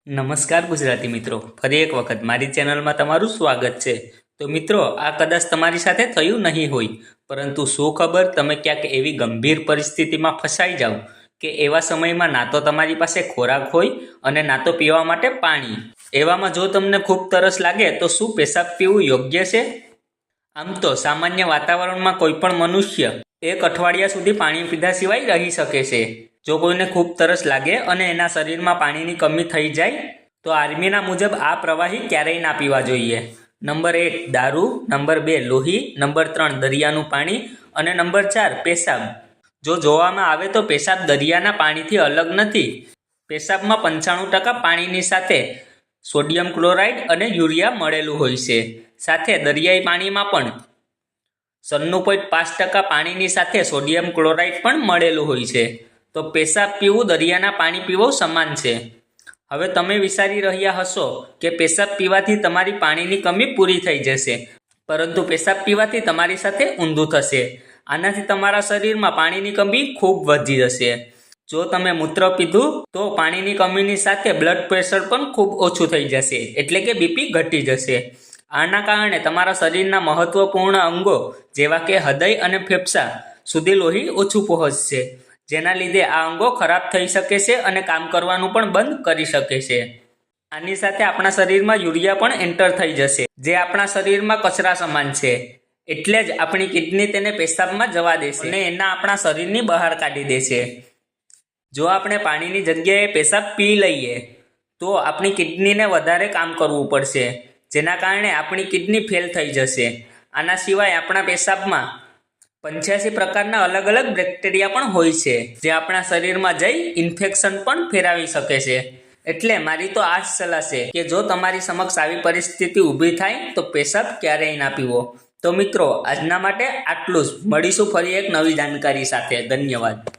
નમસ્કાર ગુજરાતી મિત્રો, ફરી એક વખત મારી ચેનલમાં તમારું સ્વાગત છે। તો મિત્રો, આ કદાચ તમારી સાથે થયું નહીં હોય, પરંતુ શું ખબર તમે ક્યાંક એવી ગંભીર પરિસ્થિતિમાં ફસાઈ જાઓ કે એવા સમયમાં ના તો તમારી પાસે ખોરાક હોય અને ના તો પીવા માટે પાણી। એવામાં જો તમને ખૂબ તરસ લાગે તો શું પેશાબ પીવું યોગ્ય છે? આમ તો સામાન્ય વાતાવરણમાં કોઈ પણ મનુષ્ય 1 અઠવાડિયા સુધી પાણી પીધા સિવાય રહી શકે છે। જો કોઈને ખૂબ તરસ લાગે અને એના શરીરમાં પાણીની કમી થઈ જાય તો આર્મીના મુજબ આ પ્રવાહી ક્યારેય ના પીવા જોઈએ। નંબર 1 દારૂ, નંબર 2 લોહી, નંબર 3 દરિયાનું પાણી અને નંબર 4 પેશાબ। જો જોવામાં આવે તો પેશાબ દરિયાના પાણીથી અલગ નથી। પેશાબમાં 95% પાણીની સાથે સોડિયમ ક્લોરાઇડ અને યુરિયા મળેલું હોય છે। સાથે દરિયાઈ પાણીમાં પણ 96.5% પાણીની સાથે સોડિયમ ક્લોરાઇડ પણ મળેલું હોય છે। તો પેશાબ પીવું દરિયાના પાણી પીવું સમાન છે। હવે તમે વિચારી રહ્યા હશો કે પેશાબ પીવાથી તમારી પાણીની કમી પૂરી થઈ જશે, પરંતુ પેશાબ પીવાથી તમારી સાથે ઊંધું થશે। આનાથી તમારા શરીરમાં પાણીની કમી ખૂબ વધી જશે। જો તમે મૂત્ર પીધું તો પાણીની કમીની સાથે બ્લડ પ્રેશર પણ ખૂબ ઓછું થઈ જશે, એટલે કે બીપી ઘટી જશે। આના કારણે તમારા શરીરના મહત્વપૂર્ણ અંગો જેવા કે હૃદય અને ફેફસા સુધી લોહી ઓછું પહોંચશે, જેના લીધે આ અંગો ખરાબ થઈ શકે છે અને કામ કરવાનું પણ બંધ કરી શકે છે। આની સાથે આપણા શરીરમાં યુરિયા પણ એન્ટર થઈ જશે, જે આપણા શરીરમાં કચરા સમાન છે, એટલે જ આપણી કિડની તેને પેશાબમાં જવા દેશે અને એના આપણા શરીરની બહાર કાઢી દેશે। જો આપણે પાણીની જગ્યાએ પેશાબ પી લઈએ તો આપણી કિડનીને વધારે કામ કરવું પડશે, જેના કારણે આપણી કિડની ફેલ થઈ જશે। આના સિવાય આપણા પેશાબમાં 85 પ્રકારના અલગ અલગ બેક્ટેરિયા પણ હોય છે, જે આપણા શરીરમાં જઈ ઇન્ફેક્શન પણ ફેલાવી શકે છે। એટલે મારી તો આ જ સલાહ છે કે જો તમારી સમક્ષ આવી પરિસ્થિતિ ઊભી થાય તો પેશાબ ક્યારેય ના પીવો। તો મિત્રો, આજના માટે આટલું જ। મળીશું ફરી એક નવી જાણકારી સાથે। ધન્યવાદ।